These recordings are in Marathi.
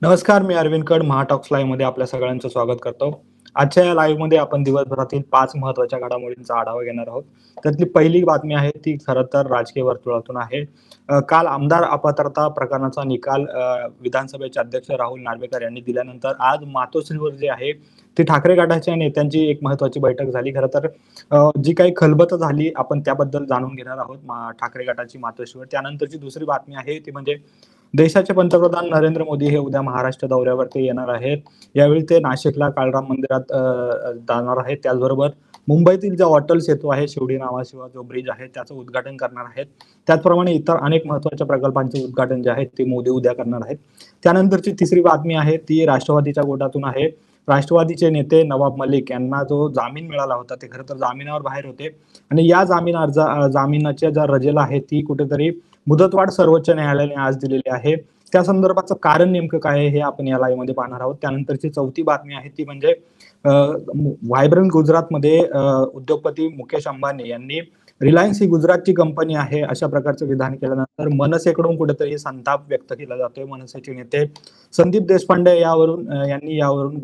नमस्कार, मी अरविंद कड महाटॉक्स लाईव्हमध्ये आपल्या सगळ्यांचं स्वागत करतो. आजच्या या लाईव्हमध्ये आपण दिवसभरातील 5 महत्त्वाच्या घडामोडींचा आढावा घेणार आहोत. त्यातली पहिली बातमी आहे ती खरं तर राजकीय वर्तुळातून आहे. काल आमदार अपात्रता प्रकरणाचा निकाल विधानसभेचे अध्यक्ष राहुल नार्वेकर यांनी दिल्यानंतर आज मातोश्रीवर जे आहे, ती ठाकरे गटाच्या नेत्यांची एक महत्त्वाची बैठक झाली. खरं तर जी काही खलबतं झाली आपण त्याबद्दल जाणून घेणार आहोत ठाकरे गटाची मातोश्रीवर. त्यानंतरची दुसरी बातमी आहे ती म्हणजे देशाचे पंतप्रधान नरेंद्र मोदी हे उद्या महाराष्ट्र दौऱ्यावरती येणार आहेत. यावेळी ते नाशिकला काळराम मंदिरात जाणार आहेत. त्याचबरोबर मुंबईतील जो अटल सेतू आहे, शिवडी नावाशिवाय जो ब्रिज आहे, त्याचं उद्घाटन करणार आहेत. त्याचप्रमाणे इतर अनेक महत्त्वाच्या प्रकल्पांचे उद्घाटन जे आहे, ते मोदी उद्या करणार आहेत. त्यानंतरची तिसरी बातमी आहे ती राष्ट्रवादीच्या गोटातून आहे. राष्ट्रवादीचे नेते नवाब मलिक यांना जो जामीन मिळाला होता, ते खरं तर जामिनावर बाहेर होते आणि या जामिनाच्या ज्या रजेला आहे, ती कुठेतरी मुदतवाढ सर्वोच्च न्यायालयाने आज दिलेली आहे. त्या संदर्भाचं कारण नेमकं काय आहे हे आपण या लाईव्हमध्ये पाहणार आहोत. त्यानंतरची चौथी बातमी आहे ती म्हणजे व्हायब्रंट गुजरातमध्ये उद्योगपती मुकेश अंबानी यांनी रिलायन्स ही गुजरातची कंपनी आहे अशा प्रकारचं विधान केल्यानंतर मनसेकडून कुठेतरी संताप व्यक्त केला जातोय. मनसेचे नेते संदीप देशपांडे यावरून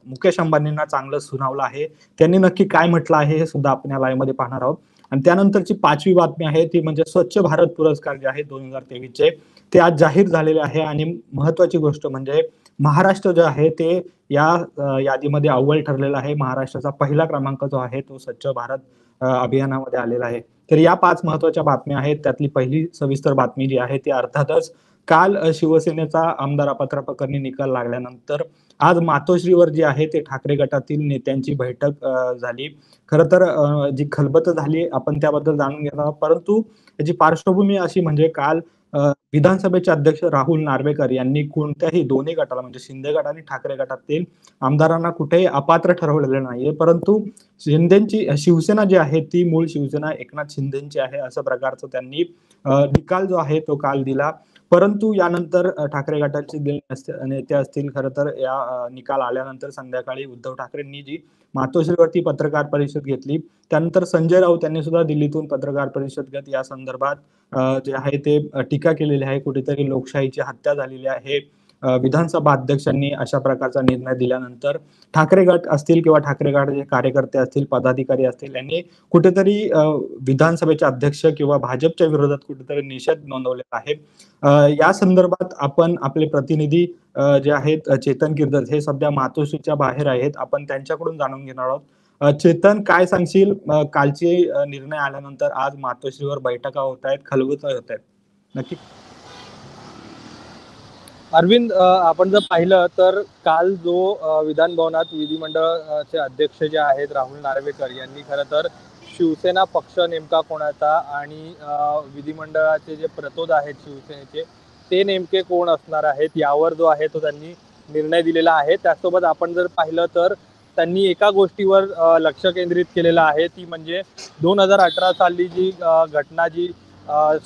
मुकेश अंबानींना चांगलं सुनावलं आहे. त्यांनी नक्की काय म्हटलं आहे हे सुद्धा आपण या लाईव्हमध्ये पाहणार आहोत. आणि त्यानंतरची पाचवी बातमी आहे ती म्हणजे स्वच्छ भारत पुरस्कार जे आहे 2023 चे ते आज जाहीर झालेले आहे आणि महत्वाची गोष्ट म्हणजे महाराष्ट्र जे आहे ते या यादीमध्ये अव्वल ठरलेला आहे. महाराष्ट्राचा पहिला क्रमांक जो आहे तो स्वच्छ भारत अभियानामध्ये आलेला आहे. तर या 5 महत्वाच्या बातम्या आहेत. त्यातली पहिली सविस्तर बातमी जी आहे ती अर्थातच काल शिवसेनेचा आमदार अपात्र प्रकरणी निकाल लागल्यानंतर आज मातोश्रीवर जी आहे ते ठाकरे गटातील नेत्यांची बैठक झाली. खरं तर जी खलबतं झाली आपण त्याबद्दल जाणून घेणार आहोत. परंतु याची पार्श्वभूमी अशी म्हणजे काल विधानसभेचे अध्यक्ष राहुल नार्वेकर यांनी कोणत्याही दोन्ही गटाला म्हणजे शिंदे गट आणि ठाकरे गटातील आमदारांना कुठेही अपात्र ठरवलेलं नाहीये. परंतु शिवसेना जी आहे ती मूळ शिवसेना एकनाथ शिंदेची आहे असं प्रकारचं त्यांनी निकाल जो आहे तो काल दिला. परंतु यानंतर ठाकरे गटाचे नेते असतील खरं तर या निकाल आल्यानंतर संध्याकाळी उद्धव ठाकरेंनी जी मातोश्रीवरती पत्रकार परिषद घेतली. त्यानंतर संजय राऊत यांनी सुद्धा दिल्लीतून पत्रकार परिषद घेत या संदर्भात जे आहे ते टीका केलेली आहे. कुठेतरी लोकशाहीची हत्या झालेली आहे. विधानसभा अध्यक्षांनी अशा प्रकारचा निर्णय दिल्यानंतर ठाकरे गट असतील किंवा ठाकरे गटाचे कार्यकर्ते असतील, पदाधिकारी असतील यांनी कुठेतरी विधानसभेचे अध्यक्ष किंवा भाजपच्या विरोधात कुठेतरी निषेध नोंदवलेला आहे. या संदर्भात आपण आपले प्रतिनिधी जे आहेत चेतन गिरदत हे सध्या मातोश्रीच्या बाहेर आहेत. आपण त्यांच्याकडून जाणून घेणार आहोत. चेतन काय सांगशील कालचे निर्णय आल्यानंतर आज मातोश्रीवर बैठका होत आहेत, खलबतं होत आहेत. नक्की अरविंद, आपण जर पाहिलं तर काल जो विधान भवनात विधिमंडळाचे अध्यक्ष जे आहेत राहुल नार्वेकर यांनी खरं तर शिवसेना पक्ष नेमका कोणाचा आणि विधिमंडळाचे जे प्रतोद आहेत शिवसेनेचे ते नेमके कोण असणार आहेत यावर जो आहे तो त्यांनी निर्णय दिलेला आहे. त्यासोबत आपण जर पाहिलं तर त्यांनी एका गोष्टीवर लक्ष केंद्रित केलेलं आहे, ती म्हणजे 2018 साली जी घटना जी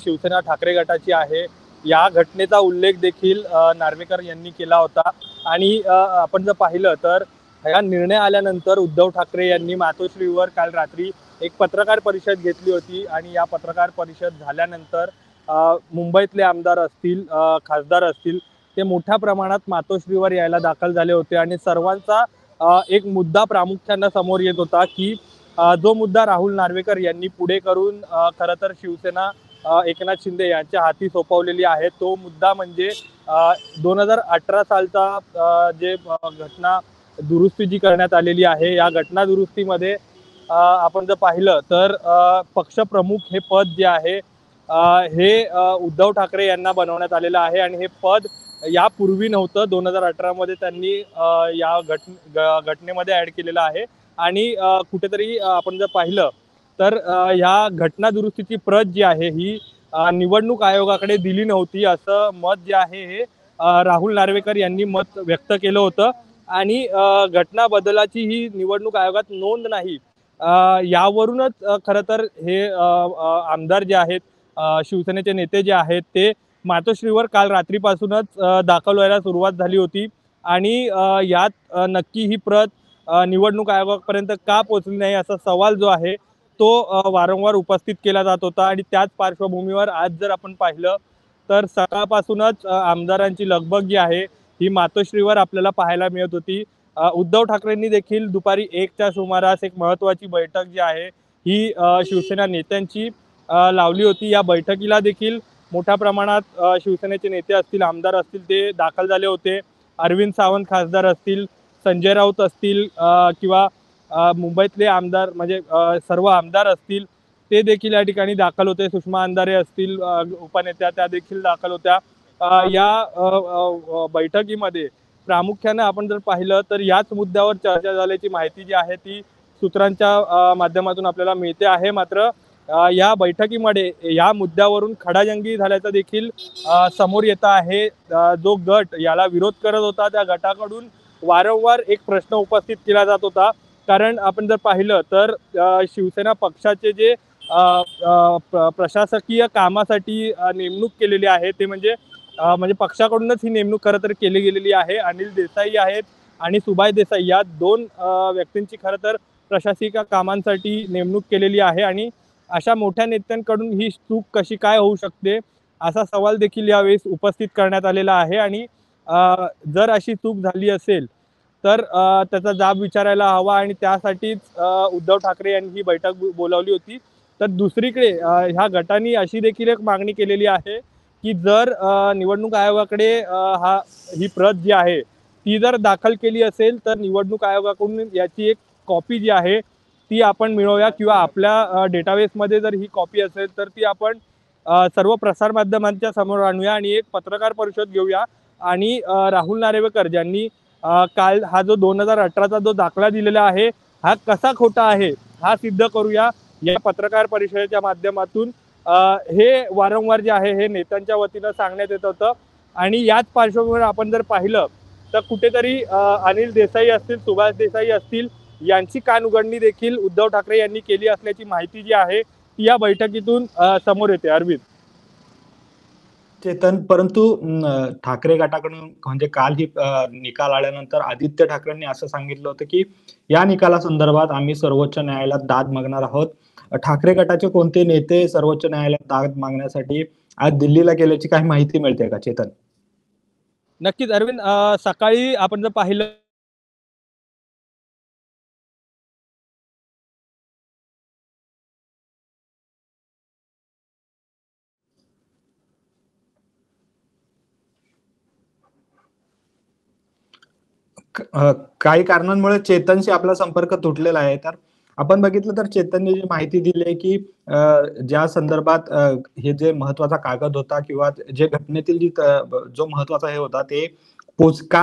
शिवसेना ठाकरे गटाची आहे या घटनेचा उल्लेख देखील नार्वेकर यांनी केला होता. आणि आपण जर पाहिलं तर हा निर्णय आल्यानंतर उद्धव ठाकरे यांनी मातोश्रीवर काल रात्री एक पत्रकार परिषद घेतली होती आणि या पत्रकार परिषद झाल्यानंतर मुंबईतले आमदार असतील, खासदार असतील, ते मोठ्या प्रमाणात मातोश्रीवर यायला दाखल झाले होते आणि सर्वांचा एक मुद्दा प्रामुख्याने समोर येत होता की जो मुद्दा राहुल नार्वेकर यांनी पुढे करून खरं तर शिवसेना एकनाथ शिंदे यांच्या हाती सोपवलेली आहे तो मुद्दा म्हणजे 2018 सालचा जे घटना दुरुस्ती जी करण्यात आलेली आहे या घटना दुरुस्तीमध्ये आपण जर पाहिलं तर पक्षप्रमुख हे पद जे आहे हे उद्धव ठाकरे यांना बनवण्यात आलेलं आहे आणि हे पद यापूर्वी नव्हतं. 2018 मध्ये त्यांनी या घटनेमध्ये ऍड केलेलं आहे आणि कुठेतरी आपण जर पाहिलं तर ह्या घटना दुरुस्तीची प्रत जी आहे ही निवडणूक आयोगाकडे दिली नव्हती असं मत जे आहे हे राहुल नार्वेकर यांनी मत व्यक्त केलं होतं आणि घटना बदलाची ही निवडणूक आयोगात नोंद नाही यावरूनच खरं तर हे आमदार जे आहेत शिवसेनेचे नेते जे आहेत ते मातोश्रीवर काल रात्रीपासूनच दाखल व्हायला सुरुवात झाली होती आणि यात नक्की ही प्रत निवडणूक आयोगापर्यंत का पोहोचली नाही असा सवाल जो आहे तो वारंवार उपस्थित केला जात होता. आणि त्याच पार्श्वभूमीवर आज जर आपण पाहिलं तर सकाळपासूनच आमदारांची लगबग जी आहे ही मातोश्रीवर आपल्याला पाहायला मिळत होती। उद्धव ठाकरेंनी देखील दुपारी 1च्या सुमारास एक महत्त्वाची बैठक जी आहे ही शिवसेना नेत्यांची लावली होती। या बैठकीला देखील मोठ्या प्रमाणात शिवसेनेचे नेते असतील, आमदार असतील ते दाखल झाले होते। अरविंद सावंत खासदार असतील, संजय राऊत असतील किंवा मुंबईतले आमदार म्हणजे सर्व आमदार असतील ते देखील या ठिकाणी दाखल होते। सुषमा अंधारे असतील उपनेत्या, त्या देखील दाखल होत्या। या बैठकीमध्ये प्रामुख्याने आपण जर पाहिलं तर याच मुद्द्यावर चर्चा झाल्याची माहिती जी आहे ती सूत्रांच्या माध्यमातून आपल्याला मिळते आहे। मात्र या बैठकीमध्ये या मुद्द्यावरून खडाजंगी झाल्याचं देखील समोर येत आहे। जो गट याला विरोध करत होता त्या गटाकडून वारंवार एक प्रश्न उपस्थित केला जात होता, कारण आपण जर पाहिलं तर शिवसेना पक्षाचे जे प्रशासकीय कामासाठी नेमणूक केलेली आहे ते म्हणजे पक्षाकडूनच ही नेमणूक खरं तर केली गेलेली आहे। अनिल देसाई आहेत आणि सुभाष देसाई या दोन व्यक्तींची खरं तर प्रशासकीय कामांसाठी नेमणूक केलेली आहे आणि अशा मोठ्या नेत्यांकडून ही चूक कशी काय होऊ शकते असा सवाल देखील यावेळेस उपस्थित करण्यात आलेला आहे। आणि जर अशी चूक झाली असेल तर त्याचा जाब विचारायला हवा आणि त्यासाठीच उद्धव ठाकरे यांनी ही बैठक बोलावली होती। तर दुसरीकडे ह्या गटांनी अशी देखील एक मागणी केलेली आहे की जर निवडणूक आयोगाकडे ही प्रत जी आहे ती जर दाखल केली असेल तर निवडणूक आयोगाकडून याची एक कॉपी जी आहे ती आपण मिळवूया किंवा आपल्या डेटाबेसमध्ये जर ही कॉपी असेल तर ती आपण सर्व प्रसारमाध्यमांच्या समोर आणूया आणि एक पत्रकार परिषद घेऊया आणि राहुल नार्वेकर ज्यांनी काल हा जो 2018चा जो दाखला दिलेला आहे हा कसा खोटा आहे हा सिद्ध करूया या पत्रकार परिषदेच्या माध्यमातून। हे वारंवार जे आहे हे नेत्यांच्या वतीनं सांगण्यात येत होतं आणि याच पार्श्वभूमीवर आपण जर पाहिलं तर कुठेतरी अनिल देसाई असतील, सुभाष देसाई असतील यांची कानउघडणी देखील उद्धव ठाकरे यांनी केली असल्याची माहिती जी आहे ती या बैठकीतून समोर येते। अरविंद, चेतन, परंतु ठाकरे गटाकडून म्हणजे काल ही निकाल आल्यानंतर आदित्य ठाकरेंनी असं सांगितलं होतं की या निकालासंदर्भात आम्ही सर्वोच्च न्यायालयात दाद मागणार आहोत। ठाकरे गटाचे कोणते नेते सर्वोच्च न्यायालयात दाद मागण्यासाठी आज दिल्लीला गेल्याची काही माहिती मिळते का चेतन? नक्कीच अरविंद, सकाळी आपण जर पाहिलं काही कारणांमुळे चेतनशी आपला संपर्क तुटलेला आहे। तर आपण बघितलं तर चेतनने जी माहिती दिली आहे की ज्या संदर्भात हे जे महत्वाचा कागद होता किंवा जे घटनेतील जो महत्वाचा हे होता ते का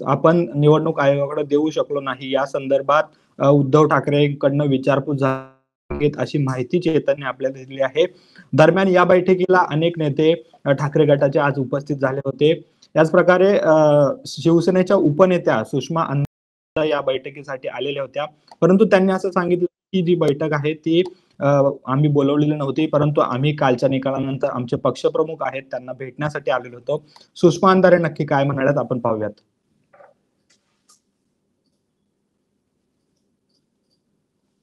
आपण निवडणूक आयोगाकडे देऊ शकलो नाही या संदर्भात उद्धव ठाकरेंकडनं विचारपूस झाली अशी माहिती चेतनने आपल्याला दिली आहे। दरम्यान या बैठकीला अनेक नेते ठाकरे गटाचे आज उपस्थित झाले होते। याच प्रकारे शिवसेनेच्या उपनेत्या सुषमा अंधारे या बैठकीसाठी आलेल्या होत्या, परंतु त्यांनी असं सांगितलं की जी बैठक आहे ती आम्ही बोलवलेली नव्हती, परंतु आम्ही कालच्या निकालानंतर आमचे पक्षप्रमुख आहेत त्यांना भेटण्यासाठी आलेलो होतो। सुषमा अंधारे नक्की काय म्हणाल्यात आपण पाहूयात।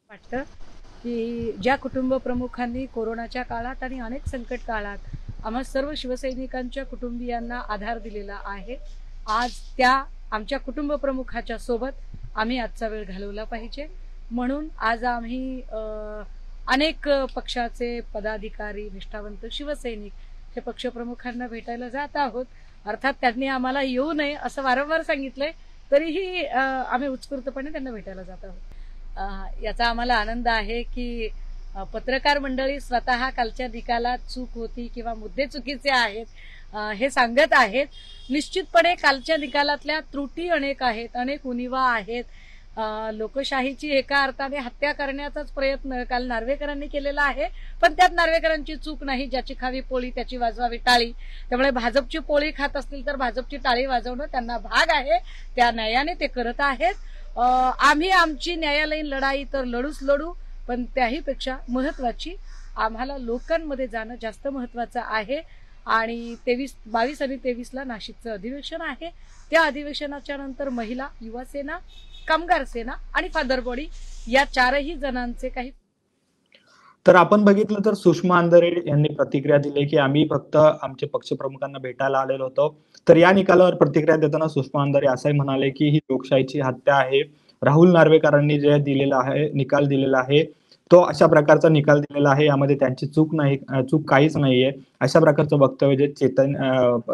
वाटतं की ज्या कुटुंब प्रमुखांनी कोरोनाच्या काळात आणि अनेक संकट काळात आम्हा सर्व शिवसैनिकांच्या कुटुंबियांना आधार दिलेला आहे, आज त्या आमच्या कुटुंब प्रमुखाच्या सोबत आम्ही आजचा वेळ घालवला पाहिजे। म्हणून आज आम्ही अनेक पक्षाचे पदाधिकारी, निष्ठावंत शिवसैनिक हे पक्षप्रमुखांना भेटायला जात आहोत। अर्थात त्यांनी आम्हाला येऊ नये असं वारंवार सांगितलंय, तरीही आम्ही उत्स्फूर्तपणे त्यांना भेटायला जात आहोत। याचा आम्हाला आनंद आहे की पत्रकार मंडळी स्वतः कालच्या निकालात चूक होती किंवा मुद्दे चुकीचे आहेत हे सांगत आहेत। निश्चितपणे कालच्या निकालातल्या त्रुटी अनेक आहेत, अनेक उणिवा आहेत। लोकशाहीची एका अर्थाने हत्या करण्याचाच प्रयत्न काल नार्वेकरांनी केलेला आहे, पण त्यात नार्वेकरांची चूक नाही। ज्याची खावी पोळी त्याची वाजवावी टाळी। त्यामुळे भाजपची पोळी खात असतील तर भाजपची टाळी वाजवणं त्यांना भाग आहे, त्या न्यायाने ते करत आहेत। आम्ही आमची न्यायालयीन लढाई तर लढूच लढू, पण त्याही पेक्षा महत्वाची आम्हाला लोकांमध्ये जाणं जास्त महत्वाचं आहे। आणि 22 आणि 23ला नाशिकचं अधिवेशन आहे। त्या अधिवेशनाच्या नंतर महिला, युवा सेना, कामगार सेना आणि फादर बॉडी या चारही जणांचे काही तर आपण बघितलं तर सुषमा अंधारे यांनी प्रतिक्रिया दिली, की आम्ही फक्त आमचे पक्षप्रमुखांना भेटायला आलेलो होतो. तर या निकालावर प्रतिक्रिया देताना सुषमा अंधारे असंही म्हणाले, की ही लोकशाहीची हत्या आहे. राहुल नार्वेकरांनी जे दिलेला आहे, निकाल दिलेला आहे, तो अशा प्रकारचा निकाल दिलेला आहे. यामध्ये त्यांची चूक नाही, चूक काहीच नाहीये. अशा प्रकारचं वक्तव्य जे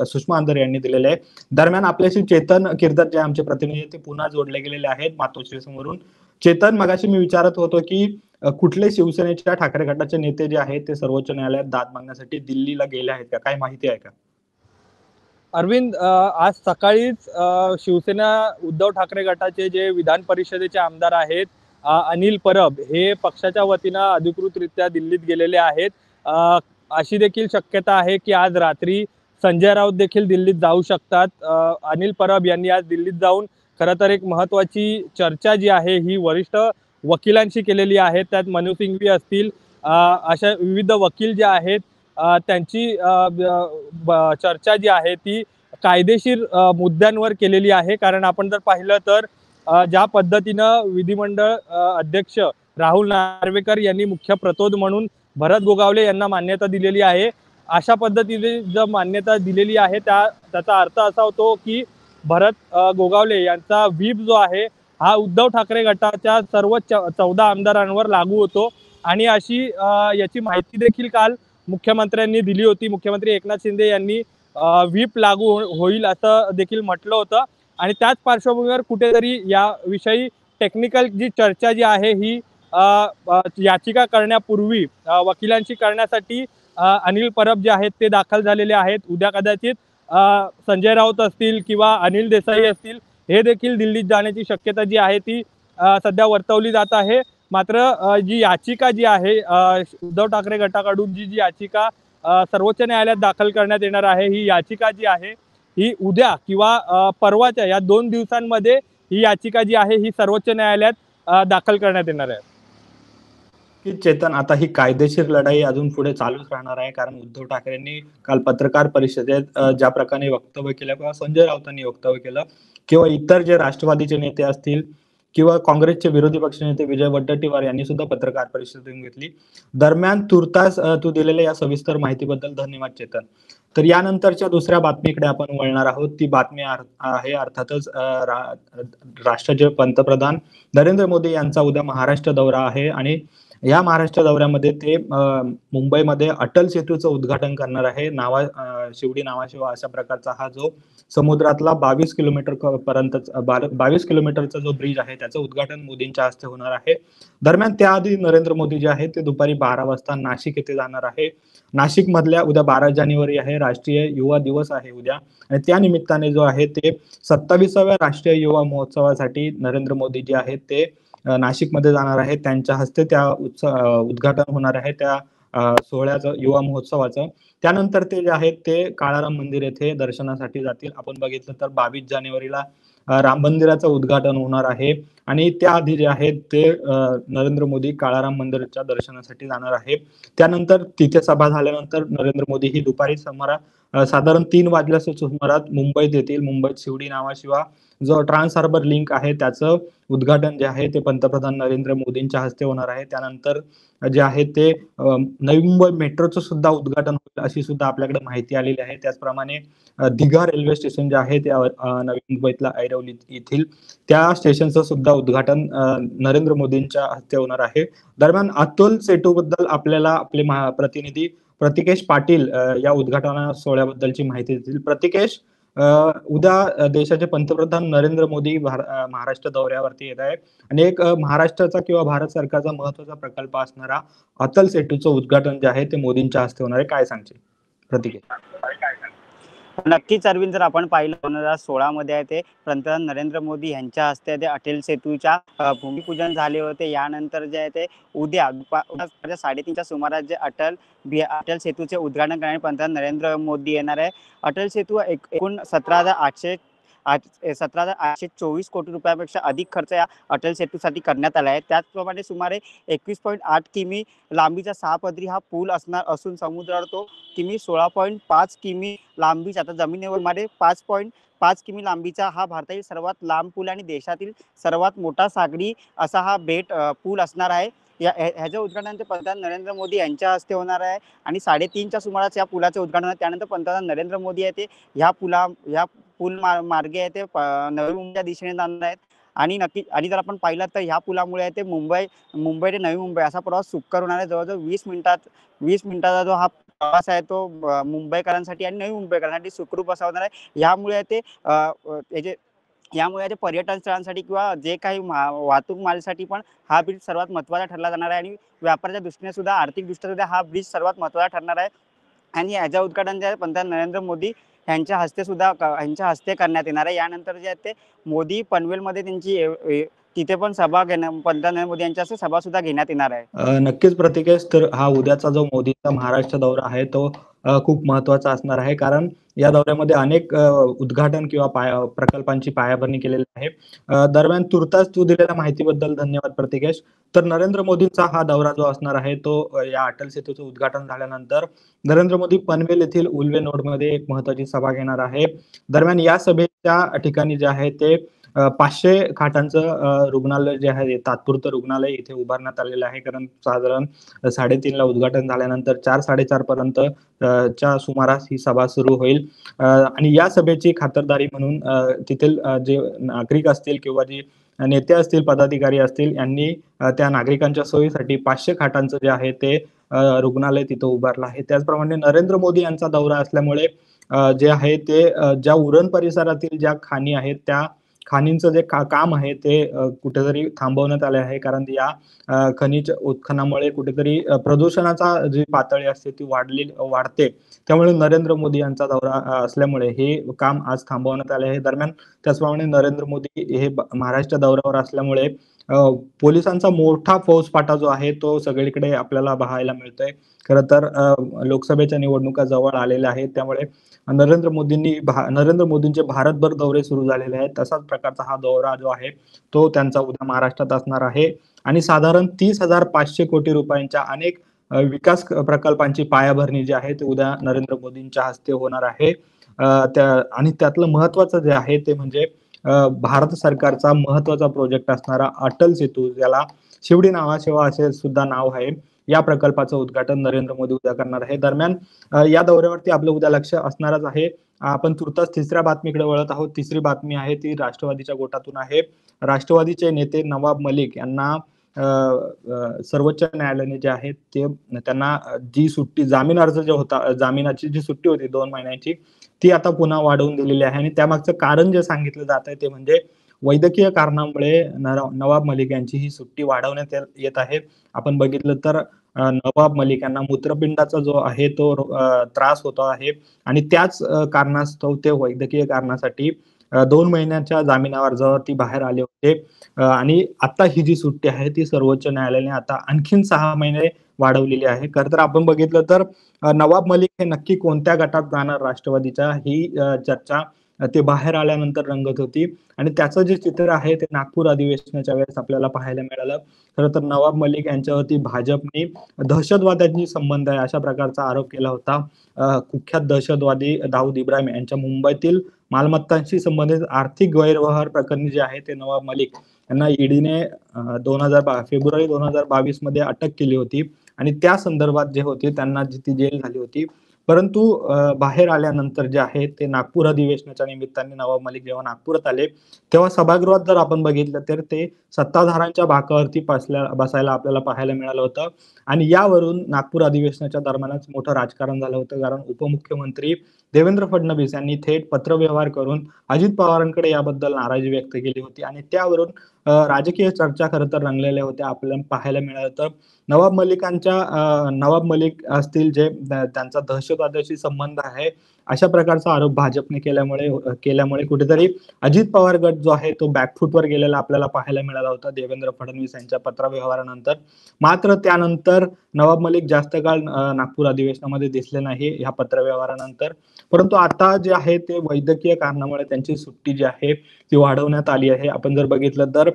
सुषमा अंधारे यांनी दिलेलं आहे. दरम्यान आपल्याशी चेतन किर्दत जे आमचे प्रतिनिधी आहेत, ते पुन्हा जोडले गेलेले आहेत मातोश्री समोरून. चेतन, मगाशी मी विचारत होतो, की कुठले शिवसेनेच्या ठाकरे गटाचे नेते जे आहेत ते सर्वोच्च न्यायालयात दाद मागण्यासाठी दिल्लीला गेले आहेत का? काय माहिती आहे का? अरविंद, आज सकाळीच शिवसेना उद्धव ठाकरे गटाचे जे विधान परिषदेचे आमदार आहेत, अनिल परब, हे पक्षाच्या वतीनं अधिकृतरित्या दिल्लीत गेलेले आहेत. अशी देखील शक्यता आहे की आज रात्री संजय राऊत देखील दिल्लीत जाऊ शकतात. अनिल परब यांनी आज दिल्लीत जाऊन खरं तर एक महत्त्वाची चर्चा जी आहे ही वरिष्ठ वकिलांशी केलेली आहे. त्यात मनू सिंघवी असतील, अशा विविध वकील जे आहेत त्यांची चर्चा जी आहे ती कायदेशीर मुद्द्यांवर केलेली आहे. कारण आपण जर पाहिलं तर ज्या पद्धतीनं विधिमंडळ अध्यक्ष राहुल नार्वेकर यांनी मुख्य प्रतोद म्हणून भरत गोगावले यांना मान्यता दिलेली आहे. अशा पद्धतीने जर मान्यता दिलेली आहे त्याचा अर्थ असा होतो की भरत गोगावले यांचा व्हीप जो आहे हा उद्धव ठाकरे गटाच्या सर्व 14 आमदारांवर लागू होतो. आणि अशी याची माहिती देखील काल मुख्यमंत्र्यांनी दिली होती. मुख्यमंत्री एकनाथ शिंदे यांनी व्हीप लागू होईल असं देखील म्हटलं होतं. आणि त्याच पार्श्वभूमीवर कुठेतरी याविषयी टेक्निकल जी चर्चा जी आहे ही याचिका करण्यापूर्वी वकिलांशी करण्यासाठी अनिल परब जे आहेत ते दाखल झालेले आहेत. उद्या कदाचित संजय राऊत असतील किंवा अनिल देसाई असतील हे देखील दिल्लीत जाण्याची शक्यता जी आहे ती सध्या वर्तवली जात आहे. मात्र जी याचिका जी आहे उद्धव ठाकरे गटाकडून जी याचिका सर्वोच्च न्यायालयात दाखल करण्यात येणार आहे, ही याचिका जी आहे ही उद्या किंवा परवाच्या या 2 दिवसांमध्ये ही याचिका जी आहे ही सर्वोच्च न्यायालयात दाखल करण्यात येणार आहे. की चेतन, आता ही कायदेशीर लढाई अजून पुढे चालूच राहणार आहे. कारण उद्धव ठाकरेंनी काल पत्रकार परिषदेत ज्या प्रकारे वक्तव्य केलं किंवा संजय राऊतांनी वक्तव्य केलं किंवा इतर जे राष्ट्रवादीचे नेते असतील किंवा काँग्रेसचे विरोधी पक्षनेते विजय वडेट्टीवार यांनी सुद्धा पत्रकार परिषद घेतली. दरम्यान तुर्तास तू दिलेल्या या सविस्तर माहितीबद्दल धन्यवाद चेतन. तर यानंतरच्या दुसऱ्या बातमीकडे आपण वळणार आहोत. ती बातमी आहे अर्थातच राष्ट्राचे पंतप्रधान नरेंद्र मोदी यांचा उद्या महाराष्ट्र दौरा आहे आणि या महाराष्ट्र दौऱ्यामध्ये ते मुंबईमध्ये अटल सेतूचं उद्घाटन करणार आहे. शिवडी नावाशिवा अशा प्रकारचा हा जो समुद्रातला 22 किलोमीटर पर्यंत 22 किलोमीटरचा जो ब्रिज आहे त्याचं उद्घाटन मोदींच्या हस्ते होणार आहे. दरम्यान त्याआधी नरेंद्र मोदी जे आहेत ते दुपारी 12 वाजता नाशिक येथे जाणार आहे. नाशिक मधल्या उद्या 12 जानेवारी आहे, राष्ट्रीय युवा दिवस आहे उद्या, आणि त्या निमित्ताने जो आहे ते 27व्या राष्ट्रीय युवा महोत्सवासाठी नरेंद्र मोदी जे आहेत ते नाशिकमध्ये जाणार आहे. त्यांच्या हस्ते त्या उद्घाटन होणार आहे त्या सोहळ्याचं, युवा महोत्सवाचं. त्यानंतर ते जे आहेत ते काळाराम मंदिर येथे दर्शनासाठी जातील. आपण बघितलं तर 22 जानेवारीला राम मंदिराचं उद्घाटन होणार आहे आणि त्याआधी जे आहेत ते नरेंद्र मोदी काळाराम मंदिराच्या दर्शनासाठी जाणार आहे. त्यानंतर तिथे सभा झाल्यानंतर नरेंद्र मोदी ही दुपारी साधारण 3 वाजल्याच्या सुमारास मुंबईत येतील. मुंबईत शिवडी नावाशिवा जो ट्रान्स हार्बर लिंक आहे त्याचं उद्घाटन जे आहे ते पंतप्रधान नरेंद्र मोदींच्या हस्ते होणार आहे. त्यानंतर जे आहे ते नवी मुंबई मेट्रोचं सुद्धा उद्घाटन होईल अशी सुद्धा आपल्याकडे माहिती आलेली आहे. त्याचप्रमाणे दिघा रेल्वे स्टेशन जे आहे ते नवी मुंबईतला ऐरोली येथील त्या स्टेशनचं सुद्धा उद्घाटन नरेंद्र मोदींच्या हस्ते होणार आहे. दरम्यान अतुल सेतू बद्दल आपल्याला आपले प्रतिनिधी प्रतिकेश पाटील या उद्घाटन सोहळ्याबद्दलची माहिती देतील. प्रतिकेश, उद्या देशाचे पंतप्रधान नरेंद्र मोदी महाराष्ट्र दौऱ्यावरती येत आहे आणि एक महाराष्ट्राचा किंवा भारत सरकारचा महत्वाचा प्रकल्प असणारा अटल सेतूचं उद्घाटन जे आहे ते मोदींच्या हस्ते होणार आहे. काय सांगशील प्रतिकेश? नक्कीच अरविंद, जर आपण पाहिलं 2016 मध्ये आहे ते पंतप्रधान नरेंद्र मोदी यांच्या हस्ते ते अटल सेतूच्या भूमिपूजन झाले होते. यानंतर जे आहे ते उद्या 3:30च्या सुमारास जे अटल सेतूचे उद्घाटन करणारे पंतप्रधान नरेंद्र मोदी येणार आहे. अटल सेतू एकूण 17,824 कोटी रुपयापेक्षा अधिक खर्च या अटल सेतूसाठी करण्यात आला आहे. त्याचप्रमाणे सुमारे 21.8 किमी लांबीचा 6 पदरी हा पूल असणार असून समुद्रावर तो किमी 16.5 किमी लांबीचा, आता जमिनीवर सुमारे 5.5 किमी लांबीचा हा भारतातील सर्वात लांब पूल आणि देशातील सर्वात मोठा सागरी असा हा पूल असणार आहे. ह्याचं उद्घाटन ते पंतप्रधान नरेंद्र मोदी यांच्या हस्ते होणार आहे आणि 3:30च्या सुमारास या पुलाचं उद्घाटन आहे. त्यानंतर पंतप्रधान नरेंद्र मोदी आहे ते ह्या पूल मार्गे आहे ते नवी मुंबईच्या दिशेने जाणार आहेत. आणि जर आपण पाहिलं तर ह्या पुलामुळे ते मुंबई ते नवी मुंबई असा प्रवास सुकर होणार आहे. जवळजवळ 20 मिनिटाचा जो हा प्रवास आहे तो मुंबईकरांसाठी आणि नवी मुंबईकरांसाठी सुखरूप असा होणार आहे. यामुळे ते पर्यटन स्थळांसाठी किंवा जे काही वाहतूक मालासाठी पण हा ब्रिज सर्वात महत्त्वाचा ठरला जाणार आहे आणि व्यापाराच्या दृष्टीने सुद्धा आर्थिक दृष्ट्या सुद्धा हा ब्रिज सर्वात महत्त्वाचा ठरणार आहे. आणि याचं उद्घाटन जे आहे पंतप्रधान नरेंद्र मोदी यांच्या हस्ते करण्यात येणार आहे. यानंतर जे आहे ते मोदी पनवेलमध्ये त्यांची तिथे पण पंतप्रधान नरेंद्र मोदी यांच्या हस्ते सभा सुद्धा घेण्यात येणार आहे. नक्कीच प्रतिकेश, तर हा उद्याचा जो मोदीचा महाराष्ट्र दौरा आहे तो खूप महत्वाचा असणार आहे, कारण या दौऱ्यामध्ये अनेक उद्घाटन किंवा प्रकल्पांची पायाभरणी केलेली आहे. दरम्यान तुर्तास तू दिलेल्या माहितीबद्दल धन्यवाद प्रतिकेश. तर नरेंद्र मोदींचा हा दौरा जो असणार आहे तो या अटल सेतूचं उद्घाटन झाल्यानंतर नरेंद्र मोदी पनवेल येथील उल्वे नोडमध्ये एक महत्वाची सभा घेणार आहे. दरम्यान या सभेच्या ठिकाणी जे आहे ते 500 खाटांचं रुग्णालय जे आहे तात्पुरतं रुग्णालय इथे उभारण्यात आलेलं आहे, कारण साधारण 3:30ला उद्घाटन झाल्यानंतर 4-4:30 पर्यंत च्या सुमारास ही सभा सुरू होईल. आणि या सभेची खातरदारी म्हणून तेथील जे नागरिक असतील किंवा जे नेते असतील, पदाधिकारी असतील, यांनी त्या नागरिकांच्या सोयीसाठी 500 खाटांचं जे आहे ते रुग्णालय तिथं उभारलं आहे. त्याचप्रमाणे नरेंद्र मोदी यांचा दौरा असल्यामुळे जे आहे ते ज्या उरण परिसरातील ज्या खाणी आहेत त्या खाणींचं जे काम आहे ते कुठेतरी थांबवण्यात आले आहे, कारण या खनिज उत्खननामुळे कुठेतरी प्रदूषणाचा जी पातळी असते ती वाढते. त्यामुळे नरेंद्र मोदी यांचा दौरा असल्यामुळे हे काम आज थांबवण्यात आले आहे. दरम्यान त्याचप्रमाणे नरेंद्र मोदी हे महाराष्ट्र दौऱ्यावर असल्यामुळे पोलिसांचा मोठा फौजफाटा जो आहे तो सगळीकडे आपल्याला पाहायला मिळतोय. खरं तर लोकसभेच्या निवडणुका जवळ आलेल्या आहेत, त्यामुळे नरेंद्र मोदींचे भारतभर दौरे सुरू झालेले आहेत. तसाच प्रकारचा हा दौरा जो आहे तो त्यांचा उद्या महाराष्ट्रात असणार आहे आणि साधारण 30,500 कोटी रुपयांच्या अनेक विकास प्रकल्पांची पायाभरणी जी आहे ते उद्या नरेंद्र मोदींच्या हस्ते होणार आहे. आणि त्यातलं महत्वाचं जे आहे ते म्हणजे भारत सरकारचा महत्वाचा प्रोजेक्ट असणारा अटल सेतू, ज्याला शिवडी नावाशिवाय असे सुद्धा नाव आहे, या प्रकल्पाचं उद्घाटन नरेंद्र मोदी उद्या करणार आहे. दरम्यान या दौऱ्यावरती आपलं उद्या लक्ष असणारच आहे. आपण तुर्तास तिसऱ्या बातमीकडे वळत आहोत. तिसरी बातमी आहे ती राष्ट्रवादीच्या गोटातून आहे. राष्ट्रवादीचे नेते नवाब मलिक यांना सर्वोच्च न्यायालयाने जे आहे ते त्यांना जी सुट्टी जामीन अर्ज जो होता, जामिनाची जी सुट्टी होती 2 महिन्याची, ती आता पुन्हा वाढवून दिलेली आहे. आणि त्यामागचं कारण जे सांगितलं जात आहे ते म्हणजे वैद्यकीय कारणामुळे नवाब मलिक यांची ही सुट्टी वाढवण्यात येत आहे. आपण बघितलं तर नवाब मलिक यांना मूत्रपिंडाचा जो आहे तो त्रास होतो आहे आणि त्याच कारणास्तव ते वैद्यकीय कारणासाठी 2 महिन्याच्या जामिनावर जेव्हा ती बाहेर आले होते आणि आता ही जी सुट्टी आहे ती सर्वोच्च न्यायालयाने आता आणखीन 6 महिने वाढवलेली आहे. खरं तर आपण बघितलं तर नवाब मलिक हे नक्की कोणत्या गटात जाणार राष्ट्रवादीच्या, ही चर्चा ते बाहेर आल्यानंतर रंगत होती आणि त्याचं जे चित्र आहे ते नागपूर अधिवेशनाच्या वेळेस आपल्याला पाहायला मिळालं. खरं तर नवाब मलिक यांच्यावरती भाजपने दहशतवाद्यांची संबंध आहे अशा प्रकारचा आरोप केला होता. कुख्यात दहशतवादी दाऊद इब्राहिम यांच्या मुंबईतील मालमत्तांशी संबंधित आर्थिक गैरव्यवहार प्रकरणी जे आहे ते नवाब मलिक यांना ईडीने फेब्रुवारी 2022 मध्ये अटक केली होती आणि त्या संदर्भात जे होते त्यांना ती जेल झाली होती. परंतु बाहेर आल्यानंतर जे आहे ते नागपूर अधिवेशनाच्या निमित्ताने नवाब मलिक जेव्हा नागपुरात आले तेव्हा सभागृहात जर आपण बघितलं तर ते सत्ताधाऱ्यांच्या भाकावरती बसायला आपल्याला पाहायला मिळालं होतं. आणि यावरून नागपूर अधिवेशनाच्या दरम्यानच मोठं राजकारण झालं होतं, कारण उपमुख्यमंत्री देवेंद्र फडणवीस यांनी थेट पत्रव्यवहार करून अजित पवारांकडे याबद्दल नाराजी व्यक्त केली होती आणि त्यावरून राजकीय चर्चा खरं तर रंगलेल्या होत्या. आपल्याला पाहायला मिळालं तर नवाब मलिक असतील जे त्यांचा दहशतवादाशी संबंध आहे अशा प्रकारचा आरोप भाजपने केल्यामुळे कुठेतरी अजित पवार गट जो आहे तो बॅकफूटवर गेलेला आपल्याला पाहायला मिळाला होता देवेंद्र फडणवीस यांच्या पत्रव्यवहारानंतर. मात्र त्यानंतर नवाब मलिक जास्त काळ नागपूर अधिवेशनामध्ये दिसले नाही ह्या पत्रव्यवहारानंतर. परंतु आता जे आहे ते वैद्यकीय कारणामुळे त्यांची सुट्टी जी आहे ती वाढवण्यात आली आहे. आपण जर बघितलं तर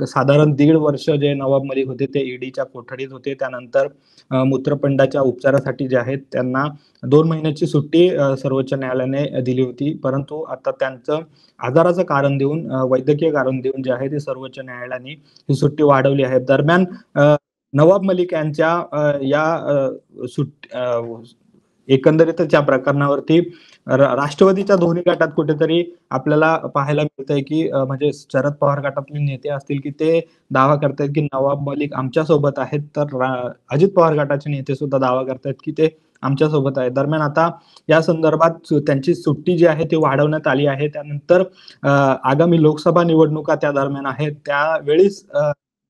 साधारण 1.5 वर्ष जे नवाब मलिक होते ते ईडीच्या कोठडीत होते. त्यानंतर मूत्रपिंडाच्या उपचारासाठी जे आहेत त्यांना 2 महिन्याची सुट्टी सर्वोच्च न्यायालयाने दिली होती. परंतु आता त्यांचं आजाराचं कारण देऊन, वैद्यकीय कारण देऊन जे आहे ते सर्वोच्च न्यायालयाने ही सुट्टी वाढवली आहे. दरम्यान नवाब मलिक यांच्या एकंदरीतच या प्रकरणावरती राष्ट्रवादीच्या दोन्ही गटात कुठेतरी आपल्याला पाहायला मिळतंय की म्हणजे शरद पवार गटातले नेते असतील की ते दावा करतायत की नवाब मलिक आमच्या सोबत आहेत, तर अजित पवार गटाचे नेते सुद्धा दावा करतायत की ते आमच्या सोबत आहे. दरम्यान आता या संदर्भात त्यांची सुट्टी जी आहे ती वाढवण्यात आली आहे. त्यानंतर आगामी लोकसभा निवडणुका त्या दरम्यान आहेत, त्यावेळीच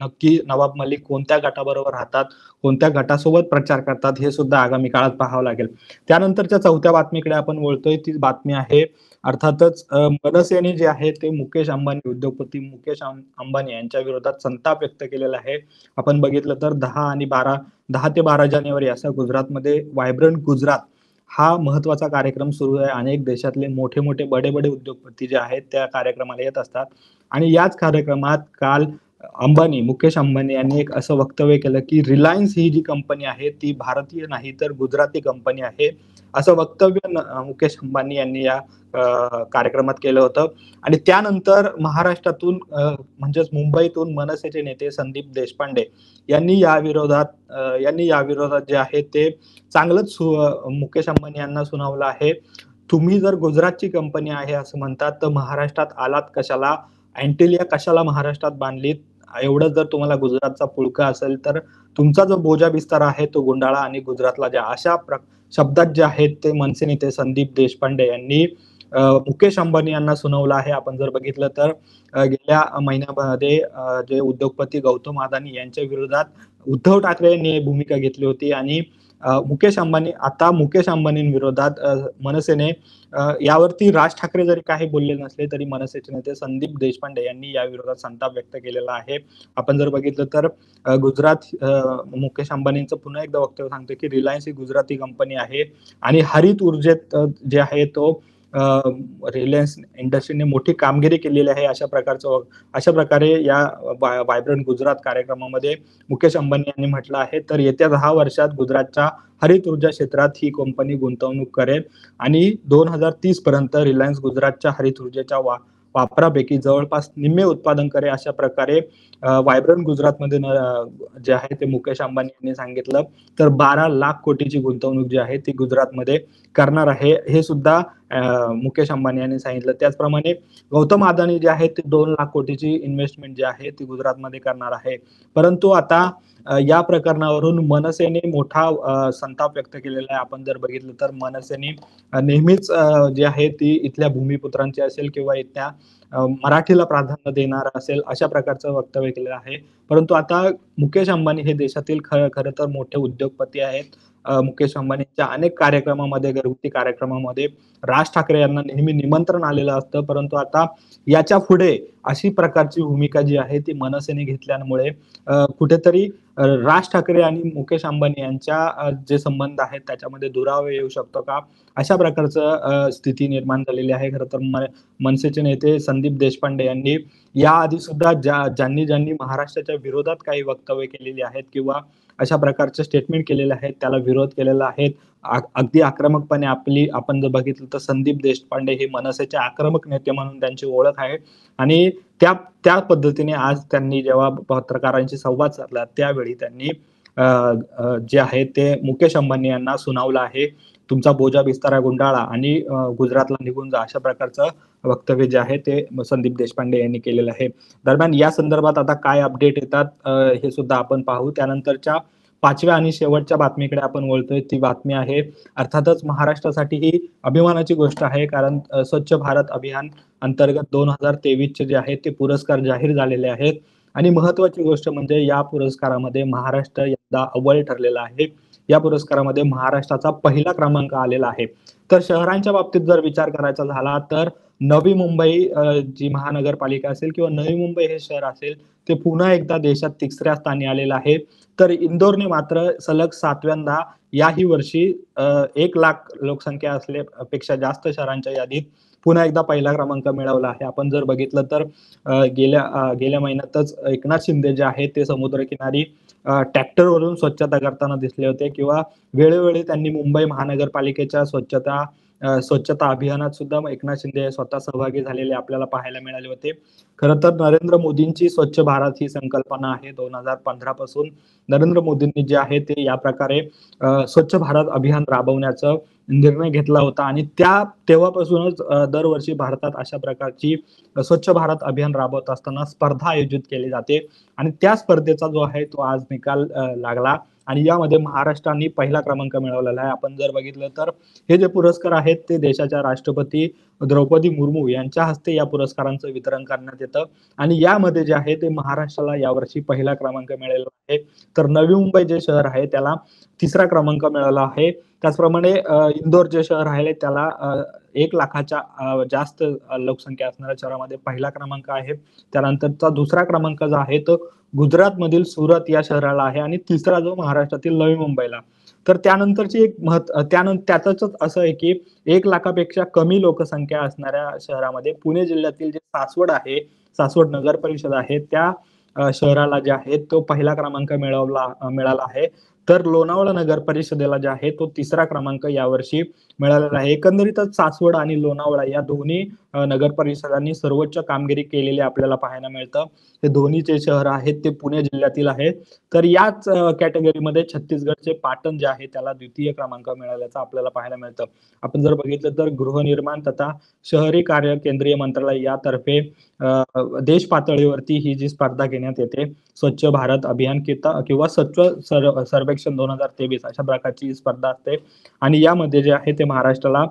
नक्की नवाब मलिक कोणत्या गटाबरोबर राहतात, कोणत्या गटासोबत प्रचार करतात हे सुद्धा आगामी काळात पाहावं लागेल. त्यानंतरच्या चौथ्या बातमीकडे आपण बोलतोय, ती बातमी आहे अर्थातच मनसेने जे आहे ते मुकेश अंबानी, उद्योगपती मुकेश अंबानी यांच्या विरोधात संताप व्यक्त केलेला आहे. आपण बघितलं तर 10 ते 12 जानेवारी असा गुजरातमध्ये व्हायब्रंट गुजरात हा महत्वाचा कार्यक्रम सुरू आहे. अनेक देशातले मोठे मोठे बडे बडे उद्योगपती जे आहेत त्या कार्यक्रमाला येत असतात आणि याच कार्यक्रमात काल मुकेश अंबानी यांनी एक असं वक्तव्य केलं की रिलायन्स ही जी कंपनी आहे ती भारतीय नाही तर गुजराती कंपनी आहे, असं वक्तव्य मुकेश अंबानी यांनी या कार्यक्रमात केलं होतं. आणि त्यानंतर महाराष्ट्रातून म्हणजेच मुंबईतून मनसेचे नेते संदीप देशपांडे यांनी या विरोधात जे आहे ते चांगलंच मुकेश अंबानी यांना सुनावलं आहे. तुम्ही जर गुजरातची कंपनी आहे असं म्हणतात तर महाराष्ट्रात आलात कशाला, अँटिलिया कशाला महाराष्ट्रात बांधलीत, एवढं जर तुम्हाला गुजरातचा पुळका असेल तर तुमचा जो बोजा बिस्तार आहे तो गुंडाळा आणि गुजरातला द्या, अशा शब्दात जे आहेत ते मनसे नेते संदीप देशपांडे यांनी मुकेश अंबानी यांना सुनावलं आहे. आपण जर बघितलं तर गेल्या महिन्यामध्ये जे उद्योगपती गौतम अदानी यांच्या विरोधात उद्धव ठाकरे यांनी भूमिका घेतली होती आणि मुकेश अंबानींविरोधात मनसेने यावरती राज ठाकरे जरी काही बोलले नसले तरी मनसेचे नेते संदीप देशपांडे यांनी या विरोधात संताप व्यक्त केलेला आहे. आपण जर बघितलं तर मुकेश अंबानींचं पुन्हा एकदा वक्तव्य सांगतो की रिलायन्स ही गुजराती कंपनी आहे आणि हरित ऊर्जेत जे आहे तो रिलायन्स इंडस्ट्रीने मोठी कामगिरी केलेली आहे. अशा प्रकारे या व्हायब्रंट गुजरात कार्यक्रमामध्ये मुकेश अंबानी यांनी म्हटलं आहे. तर येत्या 10 वर्षात गुजरातच्या हरित ऊर्जा क्षेत्रात ही कंपनी गुंतवणूक करेल आणि 2030 पर्यंत रिलायन्स गुजरातच्या हरित ऊर्जेच्या वापरापैकी जवळपास निम्मे उत्पादन करे, अशा प्रकारे व्हायब्रंट गुजरातमध्ये जे आहे ते मुकेश अंबानी यांनी सांगितलं. तर 12 लाख कोटीची गुंतवणूक जी आहे ती गुजरातमध्ये करणार आहे हे सुद्धा मुकेश अंबानी यांनी सांगितलं. त्याचप्रमाणे गौतम अदानी जे आहे ते 2 लाख कोटीची इन्व्हेस्टमेंट जी आहे ती गुजरातमध्ये करणार आहे. परंतु आता या प्रकरणावरून मनसेने मोठा संताप व्यक्त केलेला आहे. आपण जर बघितलं तर मनसेने नेहमीच जी आहे ती इथल्या भूमिपुत्रांची असेल किंवा इथल्या मराठीला प्राधान्य देणार असेल अशा प्रकारचं वक्तव्य केलेलं आहे. परंतु आता मुकेश अंबानी हे देशातील खरं तर मोठे उद्योगपती आहेत. मुकेश अंबानींच्या अनेक कार्यक्रमामध्ये, घरगुती कार्यक्रमामध्ये राज ठाकरे यांना नेहमी निमंत्रण आलेलं असतं. परंतु आता याच्या पुढे अशी प्रकारची भूमिका जी आहे ती मनसेने घेतल्यामुळे कुठेतरी राज ठाकरे आणि मुकेश अंबानी यांच्या जे संबंध आहेत त्याच्यामध्ये दुरावा येऊ शकतो का, अशा प्रकारचं स्थिती निर्माण झालेली आहे. खरं तर मनसेचे नेते संदीप देशपांडे यांनी याआधी सुद्धा ज्यांनी महाराष्ट्राच्या विरोधात काही वक्तव्य केलेली आहेत किंवा अशा प्रकारचे स्टेटमेंट केलेले आहेत त्याला विरोध केलेला आहे. अगदी आक्रमकपणे आपण जर बघितलं तर संदीप देशपांडे हे मनसेचे आक्रमक नेते म्हणून त्यांची ओळख आहे आणि त्या पद्धतीने आज त्यांनी जेव्हा पत्रकारांशी संवाद साधला त्यावेळी त्यांनी जे आहे ते मुकेश अंबानी यांना सुनावलं आहे, तुमचा बोजा बिस्तारा गुंडाळा आणि गुजरातला निघून जा, अशा प्रकारचं वक्तव्य जे आहे ते संदीप देशपांडे यांनी केलेलं आहे. दरम्यान या संदर्भात आता काय अपडेट येतात हे सुद्धा आपण पाहू. त्यानंतरच्या 5व्या आणि शेवटच्या बातमीकडे आपण बोलतोय, ती बातमी आहे अर्थातच महाराष्ट्रासाठी ही अभिमानाची गोष्ट आहे, कारण स्वच्छ भारत अभियान अंतर्गत 2023 जे आहे ते पुरस्कार जाहीर झालेले आहेत आणि महत्वाची गोष्ट म्हणजे या पुरस्कारामध्ये महाराष्ट्र यंदा अव्वल ठरलेला आहे. या पुरस्कारामध्ये महाराष्ट्राचा पहिला क्रमांक आलेला आहे. तर शहरांच्या बाबतीत जर विचार करायचा झाला तर नवी मुंबई जी महानगरपालिका असेल किंवा नवी मुंबई हे शहर असेल ते पुन्हा एकदा देशात 3ऱ्या स्थानी आलेलं आहे. तर इंदोरने मात्र सलग 7व्यांदा याही वर्षी 1 लाख लोकसंख्या असल्यापेक्षा जास्त शहरांच्या यादीत पुन्हा एकदा पहिला क्रमांक मिळवला आहे. आपण जर बघितलं तर गेल्या महिन्यातच एकनाथ शिंदे जे आहे ते समुद्रकिनारी ट्रॅक्टरवरून स्वच्छता करताना दिसले होते किंवा वेळोवेळी त्यांनी मुंबई महानगरपालिकेच्या स्वच्छता स्वच्छता अभियानात सुद्धा एकनाथ शिंदे स्वतः सहभागी झालेले आपल्याला पाहायला मिळाले होते. खरं तर नरेंद्र मोदींची स्वच्छ भारत ही संकल्पना आहे 2015 पासून नरेंद्र मोदींनी जे आहे ते या प्रकारे स्वच्छ भारत अभियान राबवण्याचा निर्णय घेतला होता आणि तेव्हापासूनच दरवर्षी भारतात अशा प्रकारची स्वच्छ भारत अभियान राबवत असताना स्पर्धा आयोजित केली जाते आणि त्या स्पर्धेचा जो आहे तो आज निकाल लागला आणि यामध्ये महाराष्ट्राने पहिला क्रमांक मिळवलेला आहे. आपण जर बघितलं तर हे जे पुरस्कार आहेत ते देशाच्या राष्ट्रपती द्रौपदी मुर्मू यांच्या हस्ते या पुरस्कारांचं वितरण करण्यात येतं आणि यामध्ये जे आहे ते महाराष्ट्राला यावर्षी पहिला क्रमांक मिळालेला आहे. तर नवी मुंबई जे शहर आहे त्याला 3रा क्रमांक मिळाला आहे. त्याचप्रमाणे इंदोर जे शहर आहे त्याला 1 लाखाच्या जास्त लोकसंख्या असणाऱ्या शहरामध्ये पहिला क्रमांक आहे. त्यानंतरचा 2रा क्रमांक जो आहे तो गुजरात मधील सुरत या शहराला आहे आणि 3रा जो महाराष्ट्रातील नवी मुंबईला. तर त्यानंतरची एक त्यातच असं आहे की 1 लाखापेक्षा कमी लोकसंख्या असणाऱ्या शहरामध्ये पुणे जिल्ह्यातील जे सासवड आहे, सासवड नगर परिषद आहे त्या शहराला जे आहे तो पहिला क्रमांक मिळाला आहे. तर लोणावळा नगर परिषदेला जे आहे तो 3रा क्रमांक यावर्षी मिळालेला आहे. एकंदरीतच सासवड आणि लोणावळा या दोन्ही नगर परिषदांनी सर्वोच्च कामगिरी केलेली आपल्याला पाहायला मिळतं. हे दोन्ही जे शहर आहेत ते पुणे जिल्ह्यातील आहेत. तर याच कॅटेगरीमध्ये छत्तीसगडचे पाटण जे आहे त्याला 2य क्रमांक मिळाल्याचं आपल्याला पाहायला मिळतं. आपण जर बघितलं तर गृहनिर्माण तथा शहरी कार्य केंद्रीय मंत्रालय यातर्फे देश पातळीवरती ही जी स्पर्धा घेण्यात येते स्वच्छ भारत अभियान किंवा स्वच्छ सर्वेक्षण 2023 अशा प्रकारची स्पर्धा असते आणि यामध्ये जे आहे ते महाराष्ट्राला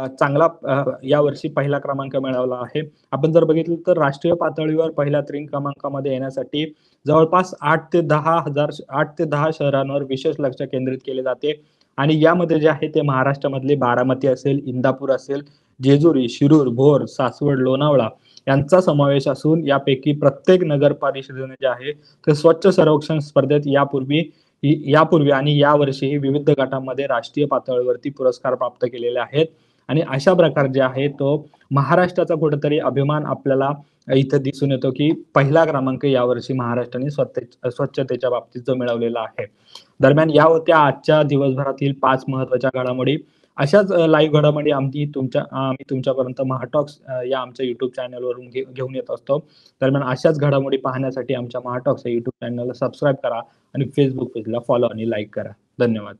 चांगला यावर्षी पहिला क्रमांक मिळवला आहे. आपण जर बघितलं तर राष्ट्रीय पातळीवर पहिल्या 3 क्रमांकामध्ये येण्यासाठी जवळपास 8 ते 10 शहरांवर विशेष लक्ष केंद्रित केले जाते आणि यामध्ये जे आहे ते महाराष्ट्रामधले बारामती असेल, इंदापूर असेल, जेजुरी, शिरूर, भोर, सासवड, लोणावळा यांचा समावेश असून यापैकी प्रत्येक नगर परिषदेने जे आहे ते स्वच्छ सर्वेक्षण स्पर्धेत यापूर्वी आणि यावर्षीही विविध गटांमध्ये राष्ट्रीय पातळीवरती पुरस्कार प्राप्त केलेले आहेत आणि अशा प्रकार जे आहे तो महाराष्ट्राचा कुठेतरी अभिमान आपल्याला इथे दिसून येतो की पहिला क्रमांक यावर्षी महाराष्ट्राने स्वच्छतेच्या बाबतीत जो मिळवलेला आहे. दरम्यान या होत्या आजच्या दिवसभरातील 5 महत्वाच्या घडामोडी. अशाच लाईव्ह घडामोडी आम्ही तुमच्यापर्यंत महाटॉक्स या आमच्या युट्यूब चॅनलवरून घेऊन येत असतो. दरम्यान अशाच घडामोडी पाहण्यासाठी आमच्या महाटॉक्स या युट्यूब चॅनलला सबस्क्राईब करा आणि फेसबुक पेजला फॉलो आणि लाईक करा. धन्यवाद.